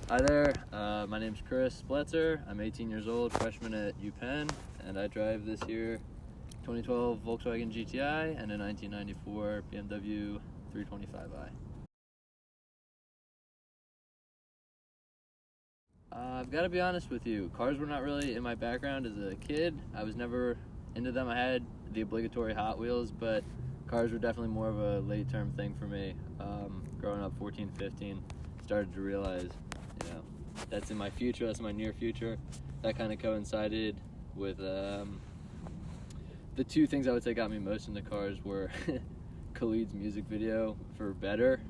Hi there, my name's Chris Spletzer. I'm 18 years old, freshman at UPenn, and I drive this year 2012 Volkswagen GTI and a 1994 BMW 325i. I've got to be honest with you, cars were not really in my background as a kid. I was never into them. I had the obligatory Hot Wheels, but cars were definitely more of a late-term thing for me. Growing up 14, 15, started to realize, that's in my future, that's my near future. That kind of coincided with the two things I would say got me most into cars were Khalid's music video for Better.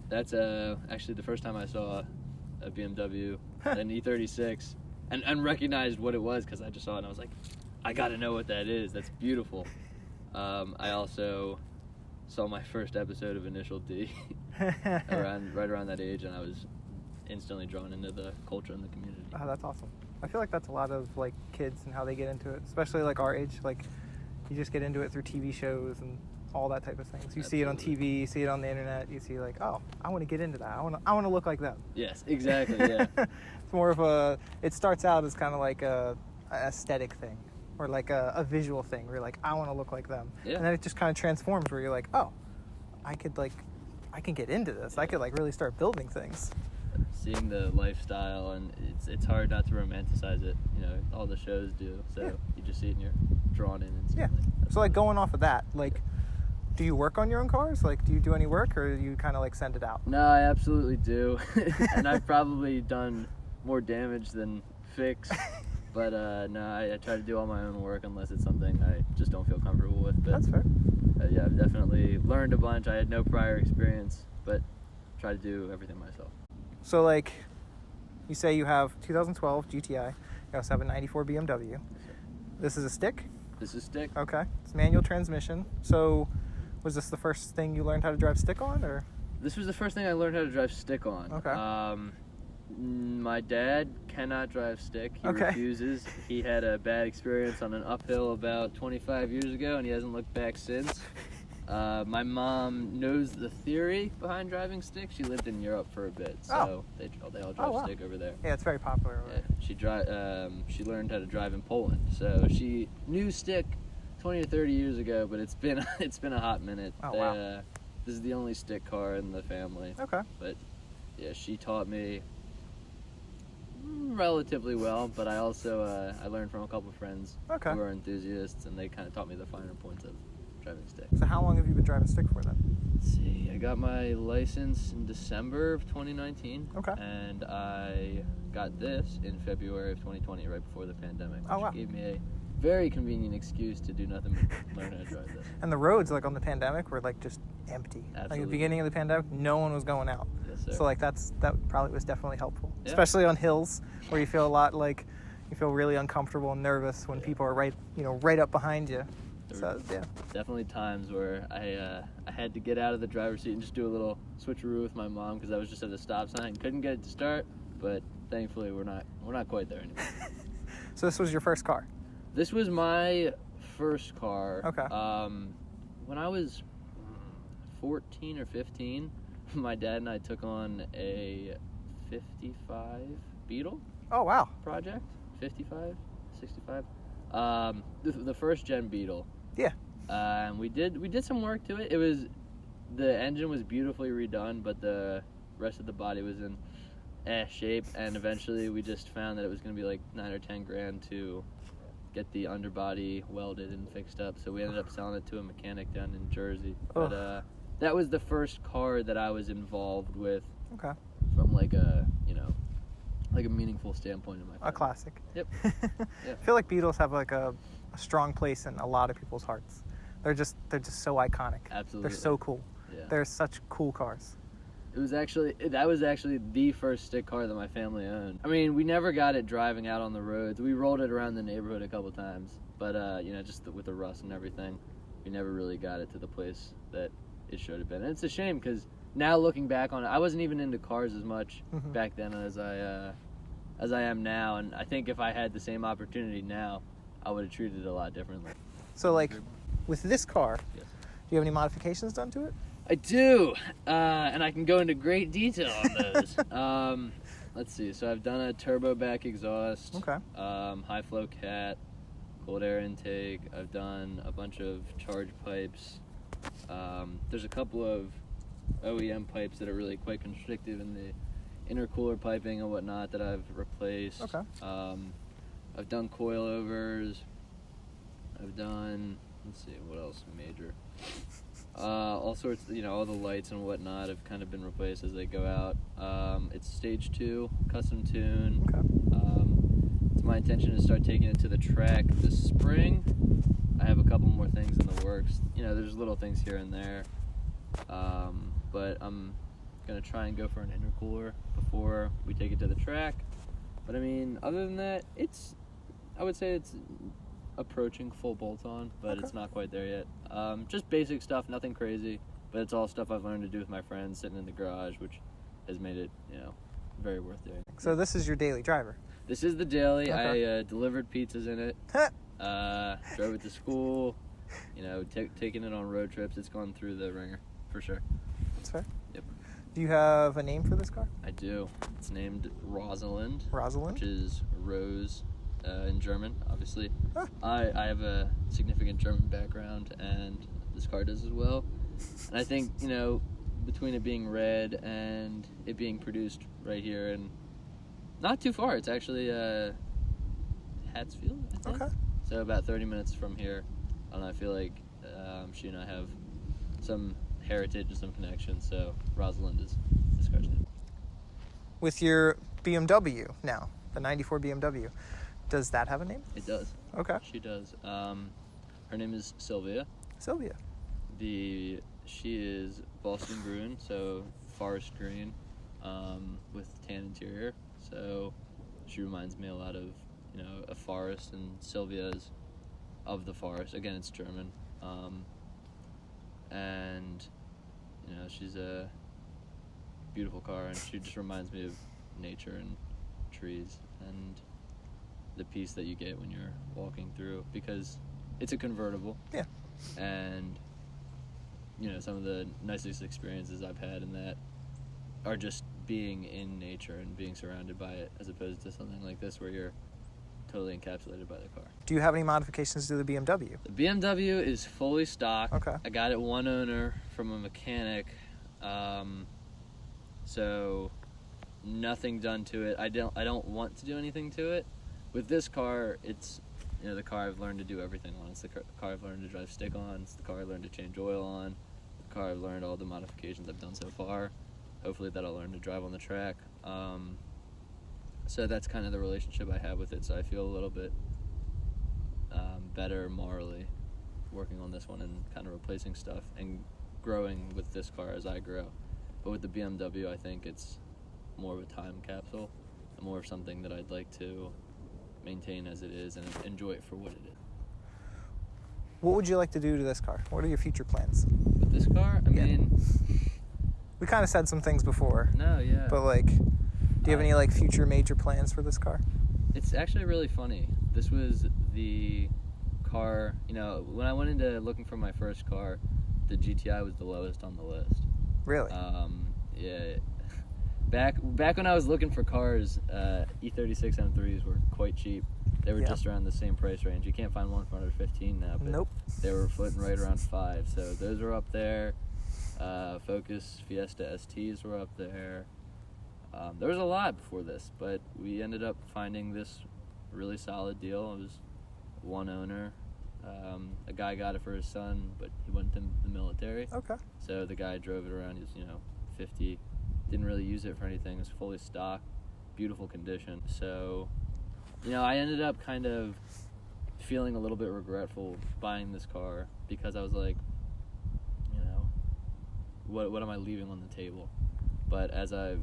That's actually the first time I saw a BMW, an E36, and recognized what it was because I just saw it and I was like, I gotta know what that is. That's beautiful. I also saw my first episode of Initial D right around that age, and I was instantly drawn into the culture and the community. Oh, that's awesome. I feel like that's a lot of like kids and how they get into it, especially like our age. Like you just get into it through TV shows and all that type of things. You see it on TV, you see it on the internet, you see like, oh, I want to get into that. I want to look like them. Yes, exactly. Yeah. It's more of it starts out as kind of like a aesthetic thing or like a visual thing where you're like, I want to look like them. Yeah. And then it just kind of transforms where you're like, oh, I can get into this. I could like really start building things. Seeing the lifestyle, and it's hard not to romanticize it. All the shows do. So yeah. You just see it and you're drawn in instantly. Yeah. So like going off of that, like, do you work on your own cars? Like, do you do any work, or do you kind of like send it out? No, I absolutely do, and I've probably done more damage than fix. But no, I try to do all my own work unless it's something I just don't feel comfortable with. But, that's fair. Yeah, I've definitely learned a bunch. I had no prior experience, but try to do everything myself. So like, you say you have 2012 GTI. You also have a 94 BMW. Yes, this is a stick? This is stick. Okay. It's manual transmission. So was this the first thing you learned how to drive stick on, or? This was the first thing I learned how to drive stick on. Okay. My dad cannot drive stick. He refuses. He had a bad experience on an uphill about 25 years ago, and he hasn't looked back since. My mom knows the theory behind driving stick. She lived in Europe for a bit, so they all drive stick over there. Yeah, it's very popular over there. She learned how to drive in Poland, so she knew stick 20 or 30 years ago, but it's been a hot minute. Oh, wow. This is the only stick car in the family. Okay. But yeah, she taught me relatively well, but I also I learned from a couple of friends who are enthusiasts, and they kind of taught me the finer points of driving stick. So how long have you been driving stick for then? Let's see, I got my license in December of 2019. Okay. And I got this in February of 2020, right before the pandemic, which gave me a very convenient excuse to do nothing but learn how to drive this. And the roads, like on the pandemic, were like just empty. Absolutely. Like at the beginning of the pandemic, no one was going out. Yes, sir. So like that probably was definitely helpful, yeah. Especially on hills where you feel you feel really uncomfortable and nervous when people are right up behind you. So yeah. Definitely times where I had to get out of the driver's seat and just do a little switcheroo with my mom because I was just at a stop sign and couldn't get it to start. But thankfully, we're not quite there anymore. So this was your first car? This was my first car. Okay. When I was 14 or 15, my dad and I took on a 55 Beetle. Oh, wow. Project. 55, 65. The first gen Beetle. Yeah. And we did some work to it. The engine was beautifully redone, but the rest of the body was in shape, and eventually we just found that it was going to be like $9 or $10 to get the underbody welded and fixed up, so we ended up selling it to a mechanic down in Jersey. But that was the first car that I was involved with. Okay. From like a meaningful standpoint in my family. A classic. Yep. I feel like Beetles have like a strong place in a lot of people's hearts. They're just so iconic. Absolutely. They're so cool. Yeah. They're such cool cars. That was actually the first stick car that my family owned. I mean, we never got it driving out on the roads. We rolled it around the neighborhood a couple times, but just with the rust and everything, we never really got it to the place that it should have been. And it's a shame because now looking back on it, I wasn't even into cars as much back then as I am now, and I think if I had the same opportunity now, I would have treated it a lot differently. So like, with this car, yes. Do you have any modifications done to it? I do, and I can go into great detail on those. let's see. So I've done a turbo back exhaust. Okay. High flow cat, cold air intake. I've done a bunch of charge pipes. There's a couple of OEM pipes that are really quite constrictive in the intercooler piping and whatnot that I've replaced. Okay. I've done coilovers. I've done, let's see, what else major? All sorts, all the lights and whatnot have kind of been replaced as they go out. It's stage 2, custom tune. Okay. It's my intention to start taking it to the track this spring. I have a couple more things in the works. There's little things here and there. But I'm going to try and go for an intercooler before we take it to the track. But I mean, other than that, I would say it's approaching full bolt-on, but Okay. it's not quite there yet. Just basic stuff, nothing crazy, but it's all stuff I've learned to do with my friends sitting in the garage, which has made it, very worth doing. So this is your daily driver. This is the daily. Okay. I delivered pizzas in it. Drove it to school. Taking it on road trips. It's gone through the ringer for sure. That's fair. Yep. Do you have a name for this car? I do. It's named Rosalind. Rosalind? Which is Rose in German, obviously. Ah. I have a significant German background, and this car does as well. And I think, between it being red and it being produced right here and not too far, it's actually Hatfield, I think. Okay. So about 30 minutes from here. I don't know, I feel like she and I have some heritage and some connection, so Rosalind is this car's name. With your BMW now, the 94 BMW, does that have a name? It does. Okay. She does. Her name is Sylvia. Sylvia. She is Boston Bruin, so forest green, with tan interior. So she reminds me a lot of, a forest, and Sylvia is of the forest. Again, it's German. And, she's a beautiful car, and she just reminds me of nature and trees and the peace that you get when you're walking through, because it's a convertible. Yeah. And, some of the nicest experiences I've had in that are just being in nature and being surrounded by it, as opposed to something like this where you're totally encapsulated by the car. Do you have any modifications to the BMW? The BMW is fully stock. Okay. I got it one owner from a mechanic, so nothing done to it. I don't want to do anything to it. With this car, it's the car I've learned to do everything on. It's the car I've learned to drive stick on. It's the car I learned to change oil on. The car I've learned all the modifications I've done so far. Hopefully that I'll learn to drive on the track. So that's kind of the relationship I have with it. So I feel a little bit better morally working on this one and kind of replacing stuff and growing with this car as I grow. But with the BMW, I think it's more of a time capsule and more of something that I'd like to maintain as it is and enjoy it for what it is. What would you like to do to this car? What are your future plans? With this car, I mean... We kind of said some things before. No, yeah. But, do you have any, future major plans for this car? It's actually really funny. This was the car, when I went into looking for my first car, the GTI was the lowest on the list. Really? Yeah. Back when I was looking for cars, E36 M3s were quite cheap. They were just around the same price range. You can't find one for under 15 now, but Nope. They were floating right around 5. So those were up there. Focus Fiesta STs were up there. There was a lot before this, but we ended up finding this really solid deal. It was one owner. A guy got it for his son, but he went to the military. Okay. So the guy drove it around. He was, 50. Didn't really use it for anything. It was fully stock, beautiful condition. So, I ended up kind of feeling a little bit regretful buying this car because I was like, what am I leaving on the table? But as I've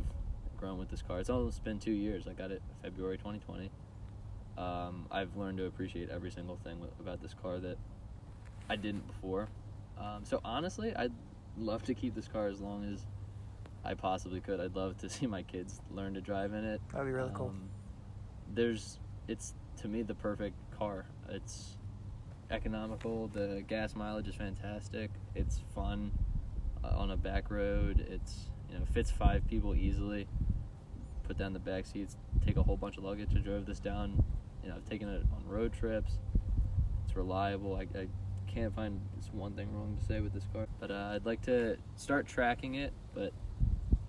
grown with this car, it's almost been 2 years. I got it February 2020. I've learned to appreciate every single thing about this car that I didn't before. So honestly, I'd love to keep this car as long as I possibly could. I'd love to see my kids learn to drive in it. That'd be really cool. It's to me the perfect car. It's economical. The gas mileage is fantastic. It's fun on a back road. It's fits 5 people easily. put down the back seats, take a whole bunch of luggage. I drove this down. I've taken it on road trips. It's reliable. I can't find this one thing wrong to say with this car. But I'd like to start tracking it, but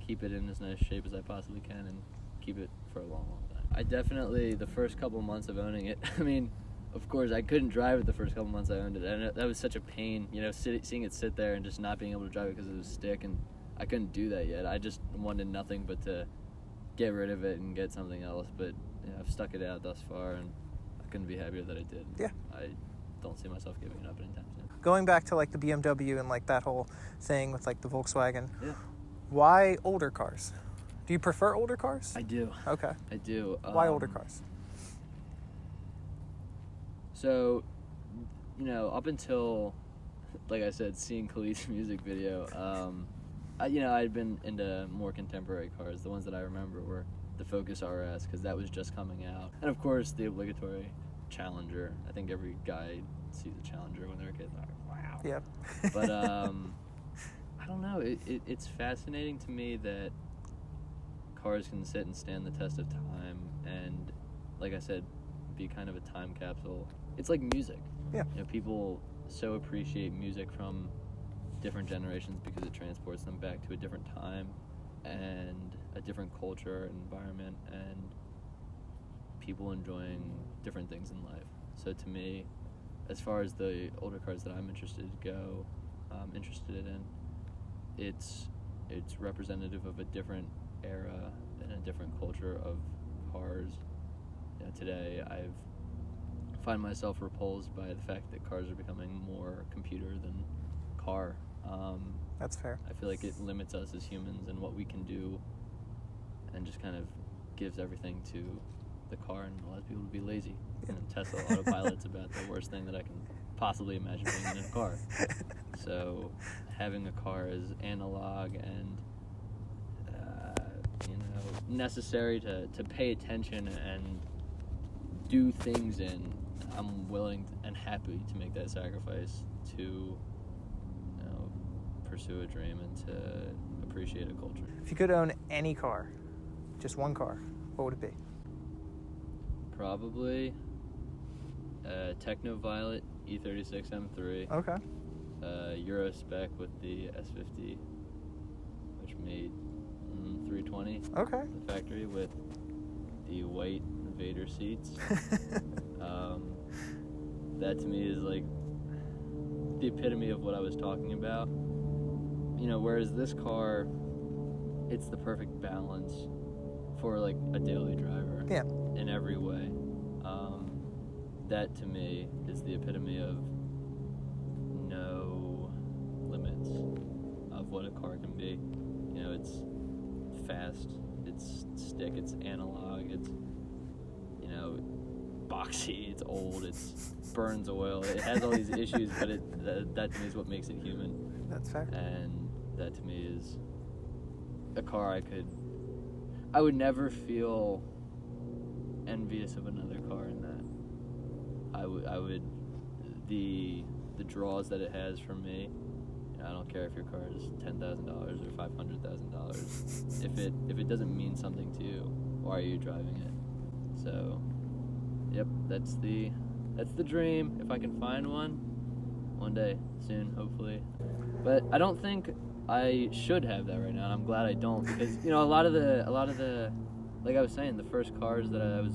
keep it in as nice shape as I possibly can and keep it for a long, long time. I definitely, the first couple months of owning it, I mean, of course, I couldn't drive it the first couple months I owned it, and that was such a pain, seeing it sit there and just not being able to drive it because it was stick, and I couldn't do that yet. I just wanted nothing but to get rid of it and get something else, but I've stuck it out thus far, and I couldn't be happier that I did. Yeah. I don't see myself giving it up anytime soon. Going back to like the BMW and like that whole thing with like the Volkswagen. Yeah. Why older cars? Do you prefer older cars? I do. Okay. I do. Why older cars? So, up until, like I said, seeing Khalid's music video, I'd been into more contemporary cars. The ones that I remember were the Focus RS, because that was just coming out. And of course, the obligatory Challenger. I think every guy sees a Challenger when they're a kid. Like, wow. Yep. But I don't know. It's fascinating to me that cars can sit and stand the test of time, and like I said, be kind of a time capsule. It's like music. Yeah. People so appreciate music from different generations because it transports them back to a different time and a different culture and environment, and people enjoying different things in life. So to me, as far as the older cars that I'm interested in, it's representative of a different era and a different culture of cars. Today I find myself repulsed by the fact that cars are becoming more computer than car. That's fair. I feel like it limits us as humans and what we can do, and just kind of gives everything to the car and allows people to be lazy. Yeah. Tesla Autopilot's about the worst thing that I can possibly imagine being in a car. So having a car is analog and necessary to pay attention and do things in. I'm willing and happy to make that sacrifice to pursue a dream and to appreciate a culture. If you could own any car, just one car, what would it be? Probably a Techno Violet E36 M3. Okay. Euro spec with the S50, which made 320. Okay. The factory with the white Vader seats. That to me is like the epitome of what I was talking about. Whereas this car, it's the perfect balance for like a daily driver. Yeah. In every way. That to me is the epitome of no limits of what a car can be. It's fast, it's stick, it's analog, it's boxy, it's old, it burns oil, it has all these issues, but that to me is what makes it human. That's fair. And that to me is a car I would never feel envious of another car in that. I would the draws that it has for me. I don't care if your car is $10,000 or $500,000. If it doesn't mean something to you, why are you driving it? So, yep, that's the dream. If I can find one day soon, hopefully. But I don't think I should have that right now, and I'm glad I don't, because a lot of the like I was saying, the first cars that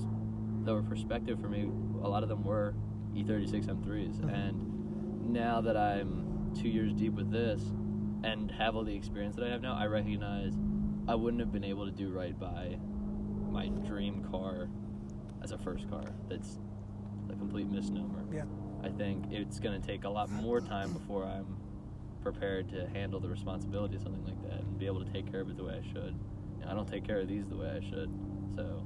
were perspective for me, a lot of them were E36 M3s, and now that I'm 2 years deep with this and have all the experience that I have now, I recognize I wouldn't have been able to do right by my dream car as a first car. That's a complete misnomer. Yeah. I think it's going to take a lot more time before I'm prepared to handle the responsibility of something like that and be able to take care of it the way I should. I don't take care of these the way I should, so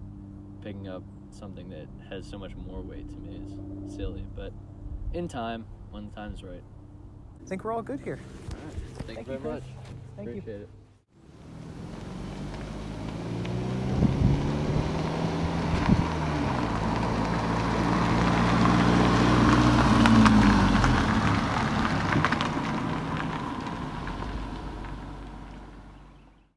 picking up something that has so much more weight to me is silly. But in time, when the time's right. I think we're all good here. All right. Thank you very Chris. much. Thank you. Appreciate it.